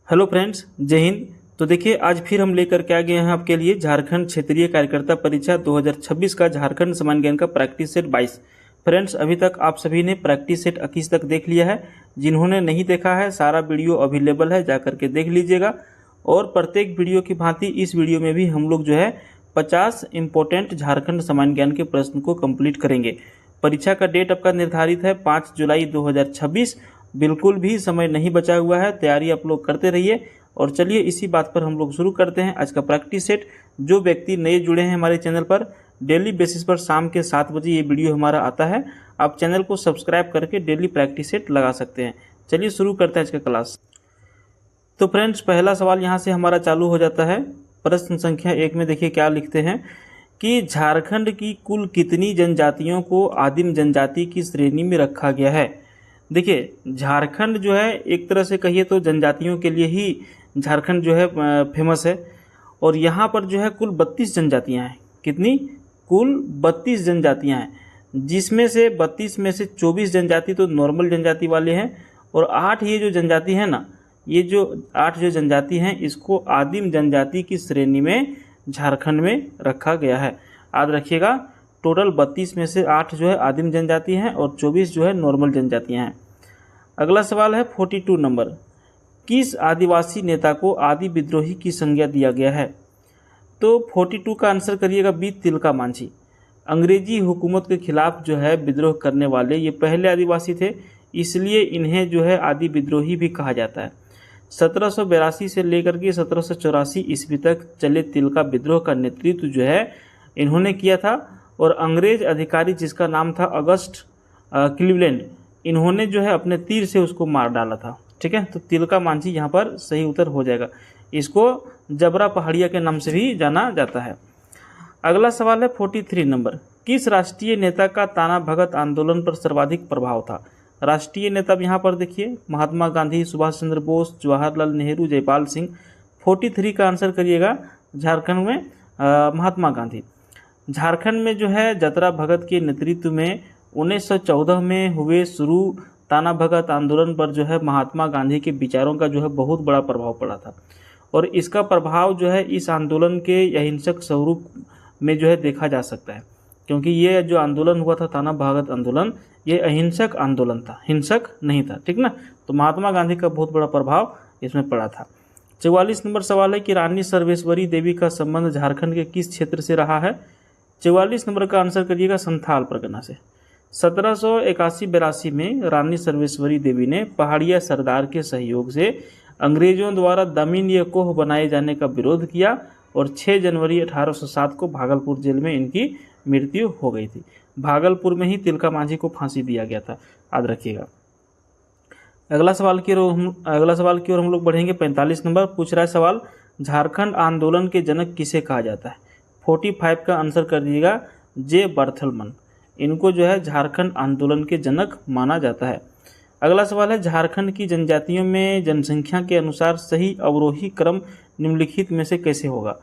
Hello friends, जय हिंद। तो देखिए, आज फिर हम लेकर के आ गए हैं आपके लिए झारखंड क्षेत्रीय कार्यकर्ता परीक्षा 2026 का झारखंड सामान्य ज्ञान का प्रैक्टिस सेट 22। फ्रेंड्स, अभी तक आप सभी ने प्रैक्टिस सेट 21 तक देख लिया है। जिन्होंने नहीं देखा है, सारा वीडियो अवेलेबल है, जाकर के देख लीजिएगा। और प्रत्येक वीडियो की भांति इस वीडियो में भी हम लोग जो है 50 इंपॉर्टेंट झारखंड सामान्य ज्ञान के प्रश्न को कंप्लीट करेंगे। परीक्षा का डेट आपका निर्धारित है 5 जुलाई 2026। बिल्कुल भी समय नहीं बचा हुआ है, तैयारी आप लोग करते रहिए। और चलिए इसी बात पर हम लोग शुरू करते हैं आज का प्रैक्टिस सेट। जो व्यक्ति नए जुड़े हैं हमारे चैनल पर, डेली बेसिस पर शाम के 7 बजे ये वीडियो हमारा आता है। आप चैनल को सब्सक्राइब करके डेली प्रैक्टिस सेट लगा सकते हैं। चलिए शुरू करते हैं आज का क्लास। तो फ्रेंड्स, पहला सवाल यहाँ से हमारा चालू हो जाता है। प्रश्न संख्या 1 में देखिए क्या लिखते हैं कि झारखंड की कुल कितनी जनजातियों को आदिम जनजाति की श्रेणी में रखा गया है। देखिए, झारखंड जो है एक तरह से कहिए तो जनजातियों के लिए ही झारखंड जो है फेमस है। और यहाँ पर जो है कुल 32 जनजातियाँ हैं। कितनी? कुल 32 जनजातियाँ हैं, जिसमें से 32 में से 24 जनजाति तो नॉर्मल जनजाति वाले हैं। और 8 ये जो जनजाति है ना, ये जो 8 जो जनजाति हैं, इसको आदिम जनजाति की श्रेणी में झारखंड में रखा गया है। याद रखिएगा, टोटल 32 में से 8 जो है आदिम जनजाति हैं और 24 जो है नॉर्मल जनजातियां हैं। अगला सवाल है 42 नंबर। किस आदिवासी नेता को आदि विद्रोही की संज्ञा दिया गया है? तो 42 का आंसर करिएगा बी, तिलका मांझी। अंग्रेजी हुकूमत के खिलाफ जो है विद्रोह करने वाले ये पहले आदिवासी थे, इसलिए इन्हें जो है आदि विद्रोही भी कहा जाता है। 1782 से लेकर के 1784 ईस्वी तक चले तिलका विद्रोह का नेतृत्व जो है इन्होंने किया था। और अंग्रेज अधिकारी जिसका नाम था अगस्ट क्लीवलैंड, इन्होंने जो है अपने तीर से उसको मार डाला था। ठीक है, तो तिलका मांझी यहाँ पर सही उत्तर हो जाएगा। इसको जबरा पहाड़िया के नाम से भी जाना जाता है। अगला सवाल है 43 नंबर। किस राष्ट्रीय नेता का ताना भगत आंदोलन पर सर्वाधिक प्रभाव था? राष्ट्रीय नेता यहाँ पर देखिए, महात्मा गांधी, सुभाष चंद्र बोस, जवाहरलाल नेहरू, जयपाल सिंह। 43 का आंसर करिएगा झारखंड में महात्मा गांधी। झारखंड में जो है जतरा भगत के नेतृत्व में 1914 में हुए शुरू ताना भगत आंदोलन पर जो है महात्मा गांधी के विचारों का जो है बहुत बड़ा प्रभाव पड़ा था। और इसका प्रभाव जो है इस आंदोलन के अहिंसक स्वरूप में जो है देखा जा सकता है, क्योंकि ये जो आंदोलन हुआ था ताना भगत आंदोलन, ये अहिंसक आंदोलन था, हिंसक नहीं था। ठीक ना, तो महात्मा गांधी का बहुत बड़ा प्रभाव इसमें पड़ा था। 44 नंबर सवाल है कि रानी सर्वेश्वरी देवी का संबंध झारखंड के किस क्षेत्र से रहा है? 44 नंबर का आंसर करिएगा संथाल परगना से। 1781-82 में रानी सर्वेश्वरी देवी ने पहाड़िया सरदार के सहयोग से अंग्रेजों द्वारा दमनीय कोह बनाए जाने का विरोध किया और 6 जनवरी 1807 को भागलपुर जेल में इनकी मृत्यु हो गई थी। भागलपुर में ही तिलका मांझी को फांसी दिया गया था, याद रखिएगा। अगला सवाल की ओर हम लोग बढ़ेंगे। 45 नंबर पूछ रहा है सवाल, झारखंड आंदोलन के जनक किसे कहा जाता है? 45 का आंसर कर दीजिएगा जे बर्थलमन। इनको जो है झारखंड आंदोलन के जनक माना जाता है। अगला सवाल है, झारखंड की जनजातियों में जनसंख्या के अनुसार सही अवरोही क्रम निम्नलिखित में से कैसे होगा?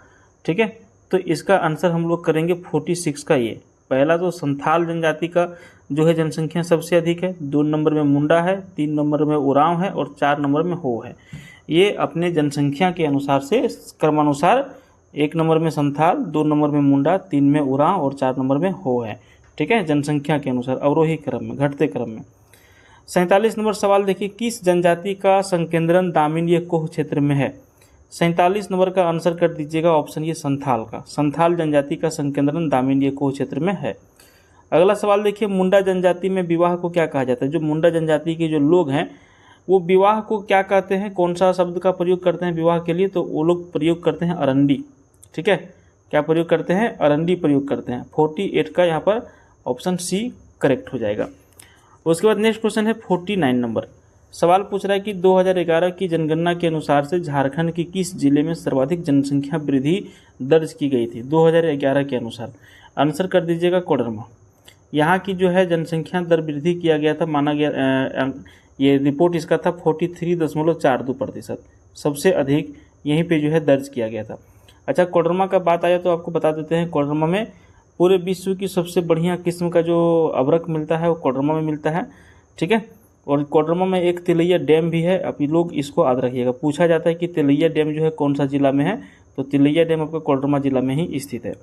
ठीक है, तो इसका आंसर हम लोग करेंगे 46 का। ये पहला तो संथाल जनजाति का जो है जनसंख्या सबसे अधिक है, 2 नंबर में मुंडा है, 3 नंबर में उरांव है और 4 नंबर में हो है। ये अपने जनसंख्या के अनुसार से क्रमानुसार 1 नंबर में संथाल, 2 नंबर में मुंडा, 3 में उरांव और 4 नंबर में हो है। ठीक है, जनसंख्या के अनुसार अवरोही क्रम में, घटते क्रम में। 47 नंबर सवाल देखिए, किस जनजाति का संकेंद्रण दामिनीय कोह क्षेत्र में है? 47 नंबर का आंसर कर दीजिएगा ऑप्शन ये संथाल का। संथाल जनजाति का संकेंद्रण दामिनीय कोह क्षेत्र में है। अगला सवाल देखिए, मुंडा जनजाति में विवाह को क्या कहा जाता है? जो मुंडा जनजाति के जो लोग हैं वो विवाह को क्या कहते हैं, कौन सा शब्द का प्रयोग करते हैं विवाह के लिए? तो वो लोग प्रयोग करते हैं अरंडी। ठीक है, क्या प्रयोग करते हैं? अरंडी प्रयोग करते हैं। 48 का यहाँ पर ऑप्शन सी करेक्ट हो जाएगा। उसके बाद नेक्स्ट क्वेश्चन है 49 नंबर। सवाल पूछ रहा है कि 2011 की जनगणना के अनुसार से झारखंड की किस जिले में सर्वाधिक जनसंख्या वृद्धि दर्ज की गई थी 2011 के अनुसार? आंसर कर दीजिएगा कोडरमा। यहाँ की जो है जनसंख्या दर वृद्धि किया गया था, माना गया, ये रिपोर्ट इसका था 43.42%। सबसे अधिक यहीं पे जो है दर्ज किया गया था। अच्छा, कोडरमा का बात आया तो आपको बता देते हैं, कोडरमा में पूरे विश्व की सबसे बढ़िया किस्म का जो अबरक मिलता है वो कोडरमा में मिलता है। ठीक है, और कोडरमा में एक तिलैया डैम भी है, आप लोग इसको याद रखिएगा। पूछा जाता है कि तिलैया डैम जो है कौन सा जिला में है, तो तिलैया डैम आपका कोडरमा जिला में ही स्थित है।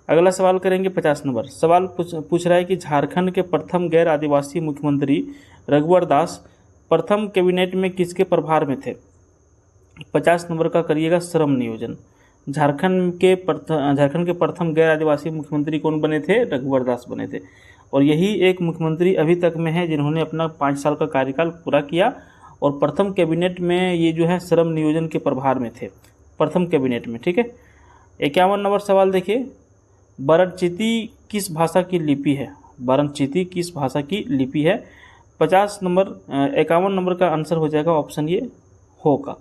अगला सवाल करेंगे 50 नंबर। सवाल पूछ रहा है कि झारखंड के प्रथम गैर आदिवासी मुख्यमंत्री रघुवर दास प्रथम कैबिनेट में किसके प्रभार में थे? 50 नंबर का करिएगा श्रम नियोजन। झारखंड के प्रथम गैर आदिवासी मुख्यमंत्री कौन बने थे? रघुवर दास बने थे। और यही एक मुख्यमंत्री अभी तक में है जिन्होंने अपना 5 साल का कार्यकाल पूरा किया और प्रथम कैबिनेट में ये जो है श्रम नियोजन के प्रभार में थे, प्रथम कैबिनेट में। ठीक है। 51 नंबर सवाल देखिए, बरनचीती किस भाषा की लिपि है? बरनचीती किस भाषा की लिपि है? 51 नंबर का आंसर हो जाएगा ऑप्शन ये हो का।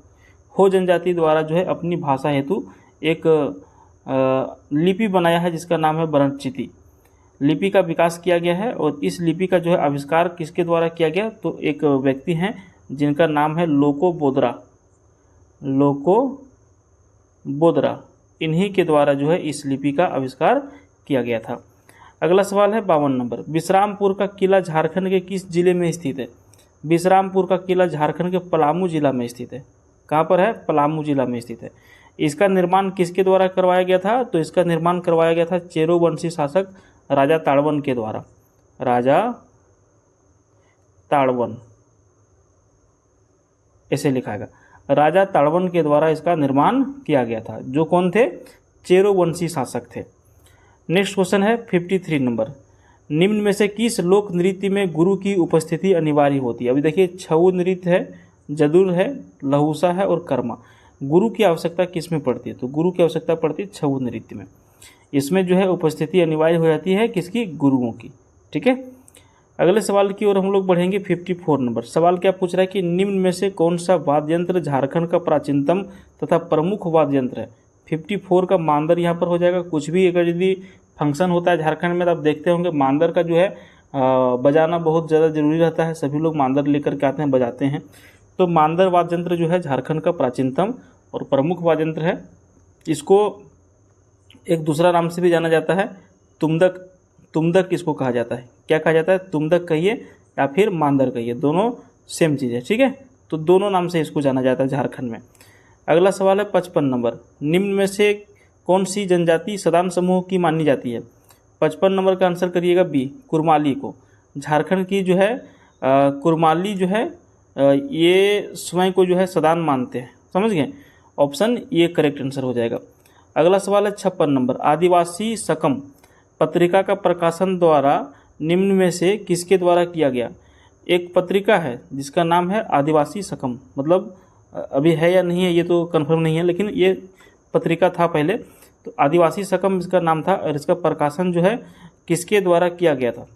हो जनजाति द्वारा जो है अपनी भाषा हेतु एक लिपि बनाया है जिसका नाम है बरनचीती। लिपि का विकास किया गया है और इस लिपि का जो है आविष्कार किसके द्वारा किया गया? तो एक व्यक्ति हैं जिनका नाम है लोको बोदरा। लोको बोदरा, इन्हीं के द्वारा जो है इस लिपि का आविष्कार किया गया था। अगला सवाल है 52 नंबर। विश्रामपुर का किला झारखंड के किस जिले में स्थित है? विश्रामपुर का किला झारखंड के पलामू जिला में स्थित है। कहाँ पर है? पलामू जिला में स्थित है। इसका निर्माण किसके द्वारा करवाया गया था? तो इसका निर्माण करवाया गया था चेरो वंशी शासक राजा ताड़वन के द्वारा। राजा ताड़वन ऐसे लिखा गया, राजा ताड़वन के द्वारा इसका निर्माण किया गया था, जो कौन थे? चेरो वंशी शासक थे। नेक्स्ट क्वेश्चन है 53 नंबर। निम्न में से किस लोक नृत्य में गुरु की उपस्थिति अनिवार्य होती है? अभी देखिए, छऊ नृत्य है, जदुर है, लहूसा है और कर्मा। गुरु की आवश्यकता किस में पड़ती है? तो गुरु की आवश्यकता पड़ती है छऊ नृत्य में। इसमें जो है उपस्थिति अनिवार्य हो जाती है किसकी? गुरुओं की। ठीक है। अगले सवाल की ओर हम लोग बढ़ेंगे 54 नंबर। सवाल क्या पूछ रहा है कि निम्न में से कौन सा वाद्य यंत्र झारखंड का प्राचीनतम तथा प्रमुख वाद्य यंत्र है? 54 का मांदर यहाँ पर हो जाएगा। कुछ भी अगर यदि फंक्शन होता है झारखंड में तो आप देखते होंगे मांदर का जो है बजाना बहुत ज़्यादा जरूरी रहता है। सभी लोग मांदर लेकर के आते हैं, बजाते हैं। तो मांदर वाद्य यंत्र जो है झारखंड का प्राचीनतम और प्रमुख वाद्य यंत्र है। इसको एक दूसरा नाम से भी जाना जाता है, तुमदक। तुमदक इसको कहा जाता है। क्या कहा जाता है? तुमदक कहिए या फिर मांदर कहिए, दोनों सेम चीज़ है। ठीक है। तो दोनों नाम से इसको जाना जाता है झारखंड में। अगला सवाल है 55 नंबर। निम्न में से कौन सी जनजाति सदान समूह की मानी जाती है? 55 नंबर का आंसर करिएगा बी, कुरमाली को। झारखंड की जो है कुरमाली जो है ये स्वयं को जो है सदान मानते हैं। समझ गए? ऑप्शन ये करेक्ट आंसर हो जाएगा। अगला सवाल है 56 नंबर। आदिवासी सकम पत्रिका का प्रकाशन द्वारा निम्न में से किसके द्वारा किया गया? एक पत्रिका है जिसका नाम है आदिवासी सकम, मतलब अभी है या नहीं है ये तो कंफर्म नहीं है, लेकिन ये पत्रिका था पहले। तो आदिवासी सकम इसका नाम था और इसका प्रकाशन जो है किसके द्वारा किया गया था?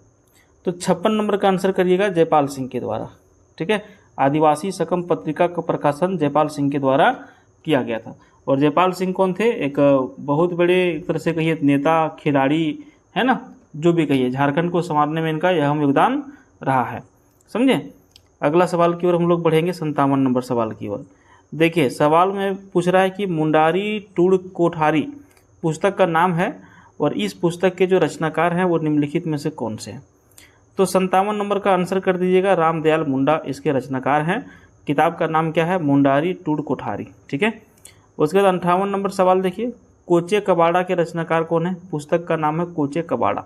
तो 56 नंबर का आंसर करिएगा जयपाल सिंह के द्वारा। ठीक है। आदिवासी सकम पत्रिका का प्रकाशन जयपाल सिंह के द्वारा किया गया था। और जयपाल सिंह कौन थे? एक बहुत बड़े एक तरह से कहिए नेता, खिलाड़ी है ना, जो भी कहिए। झारखंड को संवारने में इनका अहम योगदान रहा है। समझे? अगला सवाल की ओर हम लोग बढ़ेंगे 57 नंबर सवाल की ओर। देखिए, सवाल में पूछ रहा है कि मुंडारी टूड़ कोठारी पुस्तक का नाम है और इस पुस्तक के जो रचनाकार हैं वो निम्नलिखित में से कौन से हैं? तो 57 नंबर का आंसर कर दीजिएगा रामदयाल मुंडा इसके रचनाकार हैं। किताब का नाम क्या है? मुंडारी टूड़ कोठारी। ठीक है। उसके बाद 58 नंबर सवाल देखिए, कोचे कबाड़ा के रचनाकार कौन है? पुस्तक का नाम है कोचे कबाड़ा।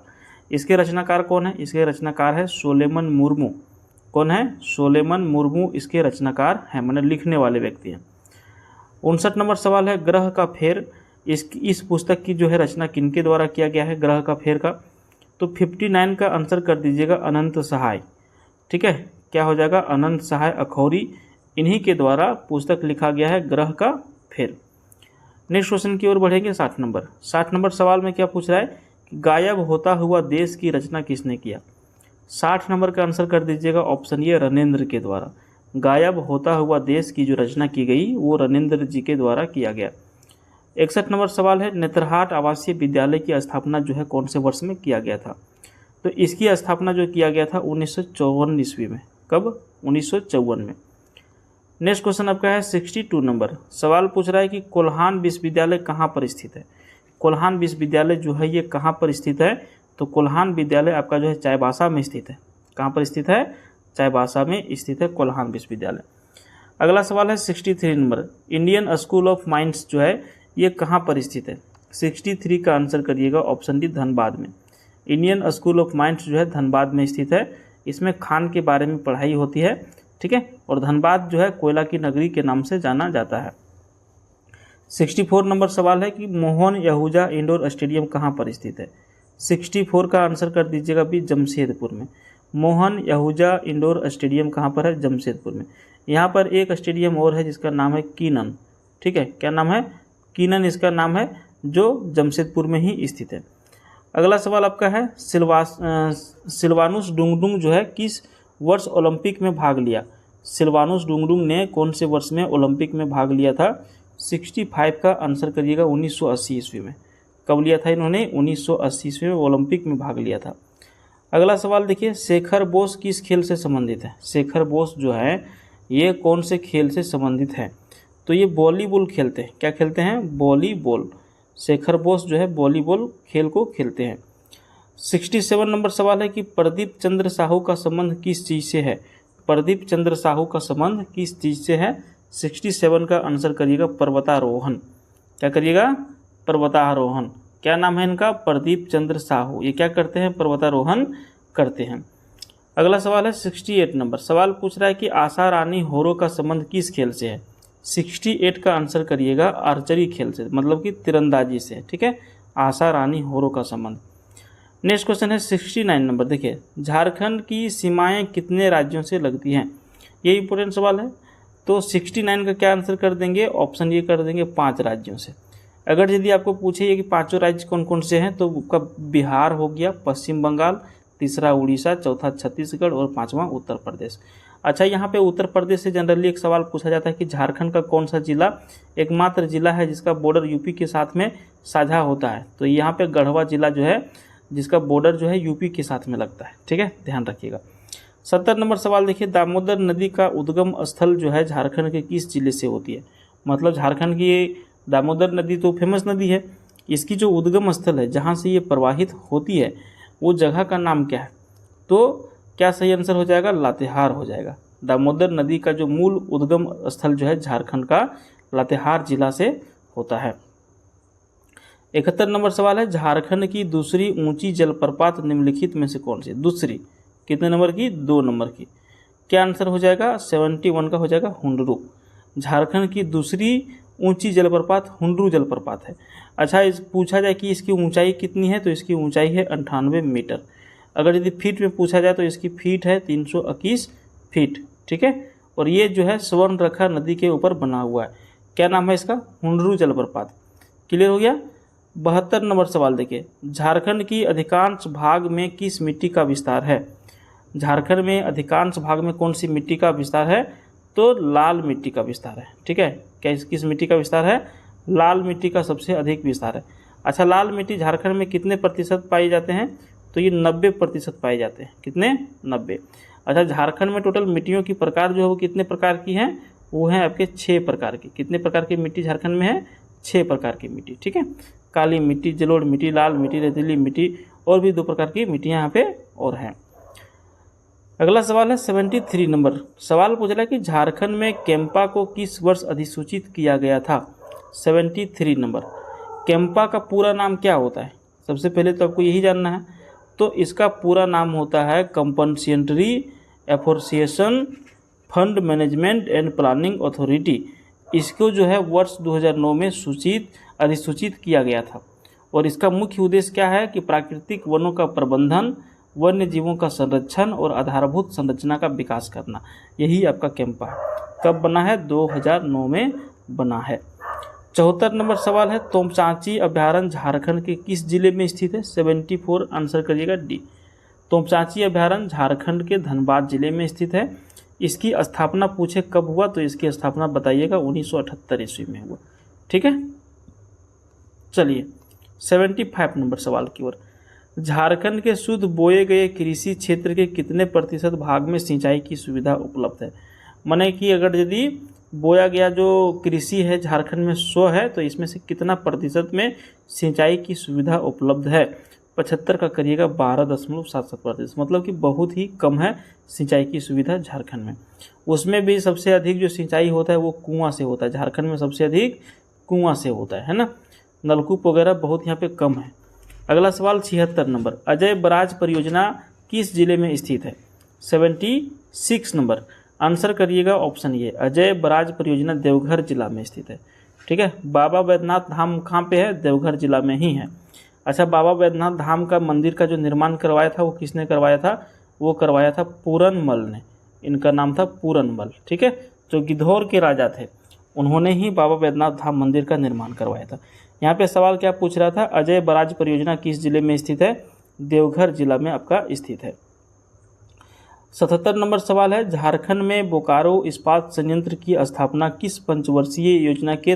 इसके रचनाकार कौन है? इसके रचनाकार है सोलेमन मुर्मू। कौन है? सोलेमन मुर्मू इसके रचनाकार हैं, मतलब लिखने वाले व्यक्ति हैं। 59 नंबर सवाल है ग्रह का फेर। इस पुस्तक की जो है रचना किनके द्वारा किया गया है? ग्रह का फेर का। तो 59 का आंसर कर दीजिएगा अनंत सहाय। ठीक है। क्या हो जाएगा? अनंत सहाय अखौरी, इन्हीं के द्वारा पुस्तक लिखा गया है ग्रह का फेर। नेक्स्ट क्वेश्चन की ओर बढ़ेंगे 60 नंबर। 60 नंबर सवाल में क्या पूछ रहा है कि गायब होता हुआ देश की रचना किसने किया? 60 नंबर का आंसर कर दीजिएगा ऑप्शन ये रणेंद्र के द्वारा। गायब होता हुआ देश की जो रचना की गई वो रणेंद्र जी के द्वारा किया गया। 61 नंबर सवाल है नेतरहाट आवासीय विद्यालय की स्थापना जो है कौन से वर्ष में किया गया था? तो इसकी स्थापना जो किया गया था 1954 ईस्वी में। कब? 1954 में। नेक्स्ट क्वेश्चन आपका है 62 नंबर। सवाल पूछ रहा है कि कोल्हान विश्वविद्यालय कहाँ पर स्थित है? कोल्हान विश्वविद्यालय जो है ये कहाँ पर स्थित है? तो कोल्हान विद्यालय आपका जो है चाईबासा में स्थित है। कहाँ पर स्थित है? चाईबासा में स्थित है कोल्हान विश्वविद्यालय। अगला सवाल है 63 number, Indian school of mines जो है ये कहाँ पर स्थित है? 63 का आंसर करिएगा ऑप्शन डी धनबाद में। इंडियन स्कूल ऑफ माइंस जो है धनबाद में स्थित है। इसमें खान के बारे में पढ़ाई होती है, ठीक है, और धनबाद जो है कोयला की नगरी के नाम से जाना जाता है। 64 नंबर सवाल है कि मोहन यहूजा इंडोर स्टेडियम कहाँ पर स्थित है? 64 का आंसर कर दीजिएगा भी जमशेदपुर में। मोहन यहूजा इंडोर स्टेडियम कहाँ पर है? जमशेदपुर में। यहाँ पर एक स्टेडियम और है जिसका नाम है कीनन, ठीक है, क्या नाम है? कीनन इसका नाम है, जो जमशेदपुर में ही स्थित है। अगला सवाल आपका है सिल्वानुस डुंगडुंग जो है किस वर्ष ओलंपिक में भाग लिया? सिल्वानुस डुंगडुंग ने कौन से वर्ष में ओलंपिक में भाग लिया था? 65 का आंसर करिएगा 1980 ईस्वी में। कब लिया था इन्होंने? 1980 ईस्वी में ओलंपिक में भाग लिया था। अगला सवाल देखिए, शेखर बोस किस खेल से संबंधित है? शेखर बोस जो है ये कौन से खेल से संबंधित है? तो ये वॉलीबॉल खेलते हैं। क्या खेलते हैं? वॉलीबॉल। शेखर बोस जो है वॉलीबॉल खेल को खेलते हैं। 67 नंबर सवाल है कि प्रदीप चंद्र साहू का संबंध किस चीज़ से है? प्रदीप चंद्र साहू का संबंध किस चीज़ से है? 67 का आंसर करिएगा पर्वतारोहण। क्या करिएगा? पर्वतारोहण। क्या नाम है इनका? प्रदीप चंद्र साहू। ये क्या करते हैं? पर्वतारोहण करते हैं। अगला सवाल है 68 नंबर, सवाल पूछ रहा है कि आशा रानी होरो का संबंध किस खेल से है? 68 का आंसर करिएगा आर्चरी खेल से, मतलब कि तीरंदाजी से, ठीक है, आशा रानी होरो का संबंध। नेक्स्ट क्वेश्चन है 69 नंबर, देखिए झारखंड की सीमाएं कितने राज्यों से लगती हैं? ये इंपॉर्टेंट सवाल है। तो 69 का क्या आंसर कर देंगे? ऑप्शन ये कर देंगे 5 राज्यों से। अगर यदि आपको पूछे कि पांचों राज्य कौन कौन से हैं, तो आपका बिहार हो गया, पश्चिम बंगाल, तीसरा उड़ीसा, चौथा छत्तीसगढ़ और पांचवा उत्तर प्रदेश। अच्छा, यहाँ पे उत्तर प्रदेश से जनरली एक सवाल पूछा जाता है कि झारखंड का कौन सा जिला एकमात्र जिला है जिसका बॉर्डर यूपी के साथ में साझा होता है? तो यहाँ पे गढ़वा जिला जो है जिसका बॉर्डर जो है यूपी के साथ में लगता है, ठीक है, ध्यान रखिएगा। 70 नंबर सवाल देखिए, दामोदर नदी का उद्गम स्थल जो है झारखंड के किस जिले से होती है? मतलब झारखंड की ये दामोदर नदी तो फेमस नदी है, इसकी जो उद्गम स्थल है जहाँ से ये प्रवाहित होती है वो जगह का नाम क्या है? तो क्या सही आंसर हो जाएगा? लातेहार हो जाएगा। दामोदर नदी का जो मूल उद्गम स्थल जो है झारखंड का लातेहार जिला से होता है। 71 नंबर सवाल है, झारखंड की दूसरी ऊंची जलप्रपात निम्नलिखित में से कौन सी? दूसरी कितने नंबर की? 2 नंबर की। क्या आंसर हो जाएगा? 71 का हो जाएगा हुंडरू। झारखंड की दूसरी ऊंची जलप्रपात हुंडरू जलप्रपात है। अच्छा, इस पूछा जाए कि इसकी ऊंचाई कितनी है, तो इसकी ऊंचाई है 98 मीटर। अगर यदि फीट में पूछा जाए तो इसकी फीट है 321 फीट, ठीक है, और ये जो है स्वर्णरेखा नदी के ऊपर बना हुआ है। क्या नाम है इसका? हुंडरू जलप्रपात। क्लियर हो गया। 72 नंबर सवाल देखिए, झारखंड की अधिकांश भाग में किस मिट्टी का विस्तार है? झारखंड में अधिकांश भाग में कौन सी मिट्टी का विस्तार है? तो लाल मिट्टी का विस्तार है, ठीक है। क्या किस मिट्टी का विस्तार है? लाल मिट्टी का सबसे अधिक विस्तार है। अच्छा, लाल मिट्टी झारखंड में कितने प्रतिशत पाए जाते हैं? तो ये 90% पाए जाते हैं। कितने? 90। अच्छा, झारखंड में टोटल मिट्टियों की प्रकार जो है वो कितने प्रकार की हैं? वो हैं आपके 6 प्रकार की। कितने प्रकार की मिट्टी झारखंड में है? 6 प्रकार की मिट्टी, ठीक है। काली मिट्टी, जलोढ़ मिट्टी, लाल मिट्टी, रेतीली मिट्टी, और भी 2 प्रकार की मिट्टियाँ यहाँ पे और हैं। अगला सवाल है 73 नंबर, सवाल पूछ रहा है कि झारखंड में कैंपा को किस वर्ष अधिसूचित किया गया था? 73 नंबर, कैंपा का पूरा नाम क्या होता है? सबसे पहले तो आपको यही जानना है। तो इसका पूरा नाम होता है compensatory association fund management and planning authority. इसको जो है वर्ष 2009 में अधिसूचित किया गया था, और इसका मुख्य उद्देश्य क्या है कि प्राकृतिक वनों का प्रबंधन, वन्य जीवों का संरक्षण और आधारभूत संरचना का विकास करना। यही आपका कैंपा है। कब बना है? 2009 में बना है। 74 नंबर सवाल है, तोमचांची अभयारण्य झारखंड के किस जिले में स्थित है? 74 आंसर करिएगा डी। तोमचांची अभयारण्य झारखंड के धनबाद जिले में स्थित है। इसकी स्थापना पूछे कब हुआ, तो इसकी स्थापना बताइएगा 1978 ईस्वी में हुआ, ठीक है। चलिए 75 नंबर सवाल की ओर, झारखंड के शुद्ध बोए गए कृषि क्षेत्र के कितने प्रतिशत भाग में सिंचाई की सुविधा उपलब्ध है? माने कि अगर यदि बोया गया जो कृषि है झारखंड में 100 है, तो इसमें से कितना प्रतिशत में सिंचाई की सुविधा उपलब्ध है? 75 का करिएगा 12.77%, मतलब कि बहुत ही कम है सिंचाई की सुविधा झारखंड में। उसमें भी सबसे अधिक जो सिंचाई होता है वो कुआं से होता है, झारखंड में सबसे अधिक कुआं से होता है ना, नलकूप वगैरह बहुत यहाँ पे कम है। अगला सवाल 76 नंबर, अजय बराज परियोजना किस जिले में स्थित है? 76 नंबर आंसर करिएगा ऑप्शन ए, अजय बराज परियोजना देवघर जिला में स्थित है। ठीक है, बाबा वैद्यनाथ धाम कहाँ पे है? देवघर जिला में ही है। अच्छा, बाबा वैद्यनाथ धाम का मंदिर का जो निर्माण करवाया था वो किसने करवाया था? वो करवाया था पूरनमल ने, इनका नाम था पूरनमल। ठीक है, जो गिद्धौर के राजा थे उन्होंने ही बाबा वैद्यनाथ धाम मंदिर का निर्माण करवाया था। यहाँ पे सवाल क्या पूछ रहा था? अजय बराज परियोजना किस जिले में स्थित है? देवघर जिला में आपका स्थित है। 77 नंबर सवाल है, झारखंड में बोकारो इस्पात संयंत्र की स्थापना किस पंचवर्षीय योजना के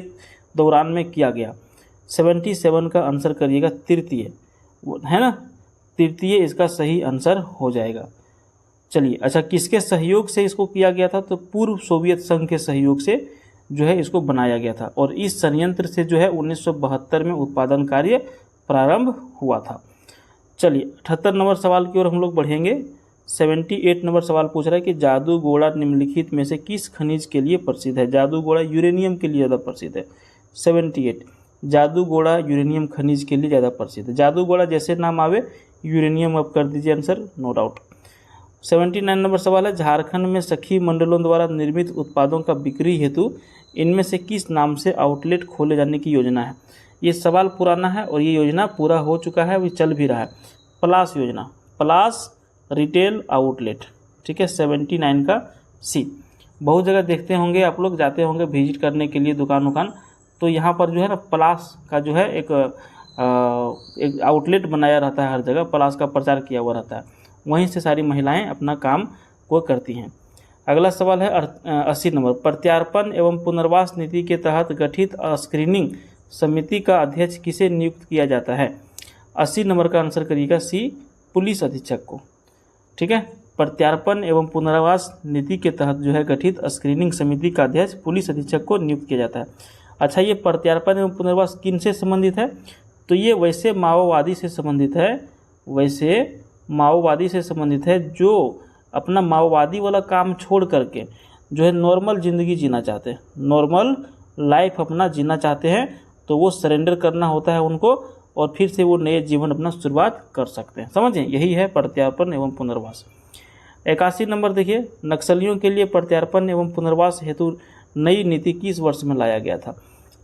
दौरान में किया गया? 77 का आंसर करिएगा तृतीय, है ना, तृतीय इसका सही आंसर हो जाएगा। चलिए, अच्छा किसके सहयोग से इसको किया गया था? तो पूर्व सोवियत संघ के सहयोग से जो है इसको बनाया गया था, और इस संयंत्र से जो है 1972 में उत्पादन कार्य प्रारंभ हुआ था। चलिए 78 नंबर सवाल की ओर हम लोग बढ़ेंगे। 78 नंबर सवाल पूछ रहा है कि जादूगोड़ा निम्नलिखित में से किस खनिज के लिए प्रसिद्ध है? जादूगोड़ा यूरेनियम के लिए ज़्यादा प्रसिद्ध है। 78 जादूगोड़ा यूरेनियम खनिज के लिए ज़्यादा प्रसिद्ध है। जादूगोड़ा जैसे नाम आवे यूरेनियम आप कर दीजिए आंसर, नो डाउट। 79 नंबर सवाल है, झारखंड में सखी मंडलों द्वारा निर्मित उत्पादों का बिक्री हेतु इनमें से किस नाम से आउटलेट खोले जाने की योजना है? ये सवाल पुराना है और ये योजना पूरा हो चुका है, अभी चल भी रहा है। पलास योजना, पलास रिटेल आउटलेट। ठीक है, 79 का सी। बहुत जगह देखते होंगे आप लोग, जाते होंगे विजिट करने के लिए दुकान, तो यहाँ पर जो है ना पलास का जो है एक आउटलेट बनाया रहता है, हर जगह पलास का प्रचार किया हुआ रहता है, वहीं से सारी महिलाएं अपना काम को करती हैं। अगला सवाल है 80 नंबर, प्रत्यार्पण एवं पुनर्वास नीति के तहत गठित स्क्रीनिंग समिति का अध्यक्ष किसे नियुक्त किया जाता है? 80 नंबर का आंसर करिएगा सी, पुलिस अधीक्षक को। ठीक है, प्रत्यार्पण एवं पुनर्वास नीति के तहत जो है गठित स्क्रीनिंग समिति का अध्यक्ष पुलिस अधीक्षक को नियुक्त किया जाता है। अच्छा, ये प्रत्यार्पण एवं पुनर्वास किन से संबंधित है? तो ये वैसे माओवादी से संबंधित है, वैसे माओवादी से संबंधित है जो अपना माओवादी वाला काम छोड़ करके जो है नॉर्मल ज़िंदगी जीना चाहते हैं, नॉर्मल लाइफ अपना जीना चाहते हैं, तो वो सरेंडर करना होता है उनको और फिर से वो नए जीवन अपना शुरुआत कर सकते हैं। समझें, यही है प्रत्यार्पण एवं पुनर्वास। 81 नंबर देखिए, नक्सलियों के लिए प्रत्यार्पण एवं पुनर्वास हेतु नई नीति किस वर्ष में लाया गया था?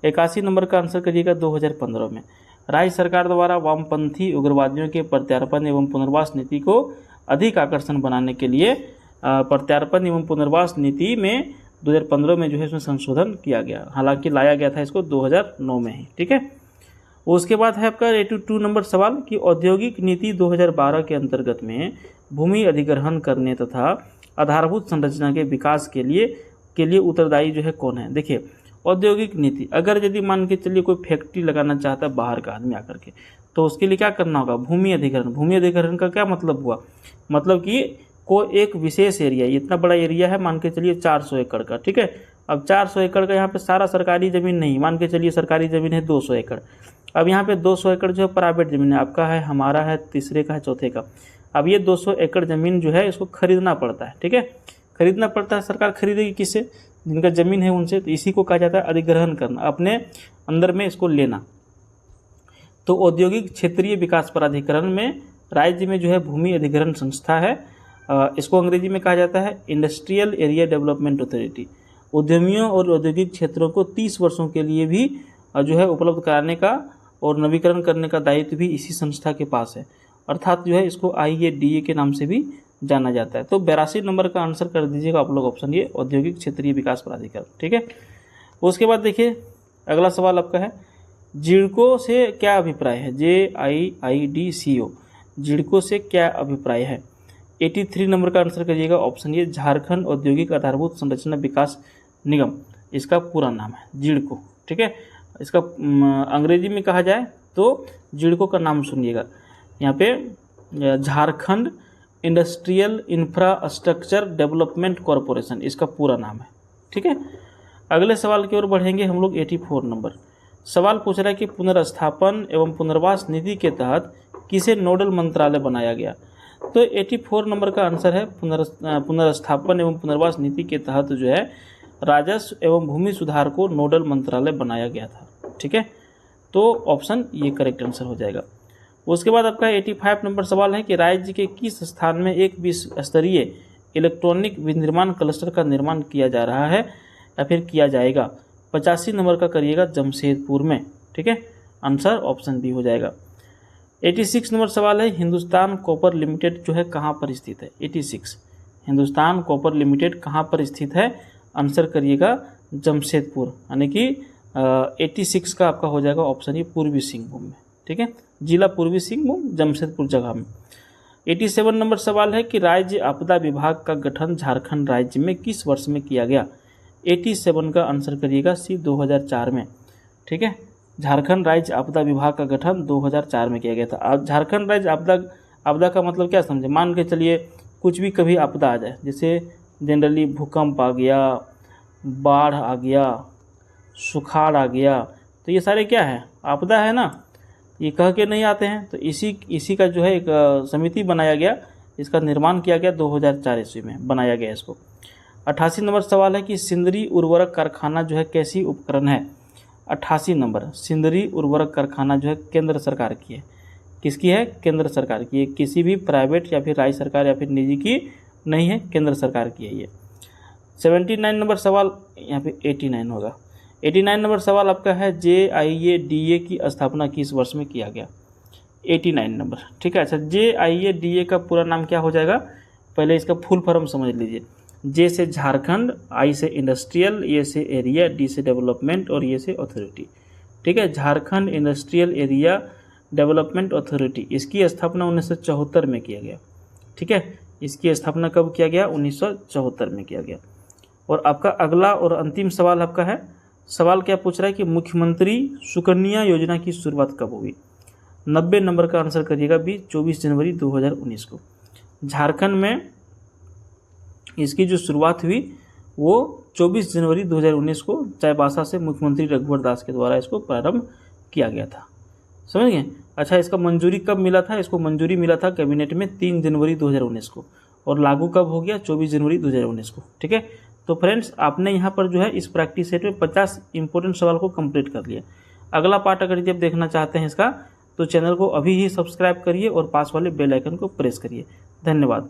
81 नंबर का आंसर करिएगा 2015 में। राज्य सरकार द्वारा वामपंथी उग्रवादियों के प्रत्यार्पण एवं पुनर्वास नीति को अधिक आकर्षण बनाने के लिए प्रत्यार्पण एवं पुनर्वास नीति में 2015 में जो है इसमें संशोधन किया गया, हालांकि लाया गया था इसको 2009 में ही। ठीक है, उसके बाद है आपका 82 नंबर सवाल कि औद्योगिक नीति 2012 के अंतर्गत में भूमि अधिग्रहण करने तथा आधारभूत संरचना के विकास के लिए उत्तरदायी जो है कौन है? देखिए, औद्योगिक नीति, अगर यदि मान के चलिए कोई फैक्ट्री लगाना चाहता है बाहर का आदमी आकर के, तो उसके लिए क्या करना होगा? भूमि अधिग्रहण। भूमि अधिग्रहण का क्या मतलब हुआ? मतलब कि कोई एक विशेष एरिया, इतना बड़ा एरिया है मान के चलिए 400 एकड़ का। ठीक है, अब 400 एकड़ का यहाँ पे सारा सरकारी ज़मीन नहीं, मान के चलिए सरकारी ज़मीन है 200 एकड़। अब यहाँ पे 200 एकड़ जो है प्राइवेट ज़मीन है, आपका है, हमारा है, तीसरे का है, चौथे का। अब ये 200 एकड़ ज़मीन जो है इसको खरीदना पड़ता है। ठीक है, खरीदना पड़ता है, सरकार खरीदेगी किससे? जिनका ज़मीन है उनसे। तो इसी को कहा जाता है अधिग्रहण करना, अपने अंदर में इसको लेना। तो औद्योगिक क्षेत्रीय विकास प्राधिकरण में राज्य में जो है भूमि अधिग्रहण संस्था है, इसको अंग्रेजी में कहा जाता है इंडस्ट्रियल एरिया डेवलपमेंट अथॉरिटी। उद्यमियों और औद्योगिक क्षेत्रों को 30 वर्षों के लिए भी जो है उपलब्ध कराने का और नवीकरण करने का दायित्व भी इसी संस्था के पास है, अर्थात जो है इसको IADA के नाम से भी जाना जाता है। तो 82 नंबर का आंसर कर दीजिएगा आप लोग ऑप्शन ये, औद्योगिक क्षेत्रीय विकास प्राधिकरण। ठीक है, उसके बाद देखिए अगला सवाल आपका है, जिडको से क्या अभिप्राय है? JIIDCO, जिडको से क्या अभिप्राय है? 83 नंबर का आंसर करिएगा ऑप्शन ये, झारखंड औद्योगिक आधारभूत संरचना विकास निगम, इसका पूरा नाम है जिडको। ठीक है, इसका अंग्रेजी में कहा जाए तो जिडको का नाम सुनिएगा, यहाँ पे Jharkhand industrial infrastructure development corporation, इसका पूरा नाम है। ठीक है, अगले सवाल की ओर बढ़ेंगे हम लोग। 84 नंबर सवाल पूछ रहा है कि पुनर्स्थापन एवं पुनर्वास नीति के तहत किसे नोडल मंत्रालय बनाया गया? तो 84 नंबर का आंसर है पुनर्स्थापन एवं पुनर्वास नीति के तहत जो है राजस्व एवं भूमि सुधार को नोडल मंत्रालय बनाया गया था। ठीक है, तो ऑप्शन ये करेक्ट आंसर हो जाएगा। उसके बाद आपका 85 नंबर सवाल है कि राज्य के किस स्थान में एक विश्व स्तरीय इलेक्ट्रॉनिक विनिर्माण क्लस्टर का निर्माण किया जा रहा है या फिर किया जाएगा? 85 नंबर का करिएगा जमशेदपुर में। ठीक है, आंसर ऑप्शन बी हो जाएगा। 86 नंबर सवाल है हिंदुस्तान कॉपर लिमिटेड जो है कहाँ पर स्थित है? 86 हिंदुस्तान कॉपर लिमिटेड कहाँ पर स्थित है? आंसर करिएगा जमशेदपुर, यानी कि 86 का आपका हो जाएगा ऑप्शन ये पूर्वी सिंहभूम में। ठीक है, जिला पूर्वी सिंहभूम जमशेदपुर जगह में। 87 नंबर सवाल है कि राज्य आपदा विभाग का गठन झारखंड राज्य में किस वर्ष में किया गया? 87 का आंसर करिएगा सी 2004 में। ठीक है, झारखंड राज्य आपदा विभाग का गठन 2004 में किया गया था। अब झारखंड राज्य आपदा का मतलब क्या समझे? मान के चलिए कुछ भी कभी आपदा आ जाए, जैसे जनरली भूकंप आ गया, बाढ़ आ गया, सुखाड़ आ गया, तो ये सारे क्या है? आपदा है ना, ये कह के नहीं आते हैं। तो इसी का जो है एक समिति बनाया गया, इसका निर्माण किया गया 2004 ईस्वी में बनाया गया इसको। 88 नंबर सवाल है कि सिंदरी उर्वरक कारखाना जो है कैसी उपकरण है? 88 नंबर, सिंदरी उर्वरक कारखाना जो है केंद्र सरकार की है। किसकी है? केंद्र सरकार की है, किसी भी प्राइवेट या फिर राज्य सरकार या फिर निजी की नहीं है, केंद्र सरकार की है ये। 79 नंबर सवाल, यहाँ पे 89 होगा। 89 नंबर सवाल आपका है JIADA की स्थापना किस वर्ष में किया गया? 89 नंबर। ठीक है, अच्छा JIADA का पूरा नाम क्या हो जाएगा? पहले इसका फुल फॉर्म समझ लीजिए। J से झारखंड, I से इंडस्ट्रियल, A से एरिया, D से डेवलपमेंट और A से अथॉरिटी। ठीक है, Jharkhand industrial area development authority, इसकी स्थापना 1974 में किया गया। ठीक है, इसकी स्थापना कब किया गया? 1974 में किया गया। और आपका अगला और अंतिम सवाल आपका है, सवाल क्या पूछ रहा है कि मुख्यमंत्री सुकन्या योजना की शुरुआत कब हुई? 90 नंबर का आंसर करिएगा बी 24 जनवरी 2019 को। झारखंड में इसकी जो शुरुआत हुई वो 24 जनवरी 2019 को चाईबासा से मुख्यमंत्री रघुवर दास के द्वारा इसको प्रारंभ किया गया था। समझ गए? अच्छा, इसका मंजूरी कब मिला था? इसको मंजूरी मिला था कैबिनेट में 3 जनवरी 2019 को, और लागू कब हो गया? 24 जनवरी 2019 को। ठीक है, तो फ्रेंड्स आपने यहाँ पर जो है इस प्रैक्टिस सेट में 50 इंपॉर्टेंट सवाल को कंप्लीट कर लिया। अगला पार्ट अगर जब देखना चाहते हैं इसका, तो चैनल को अभी ही सब्सक्राइब करिए और पास वाले बेल आइकन को प्रेस करिए। धन्यवाद।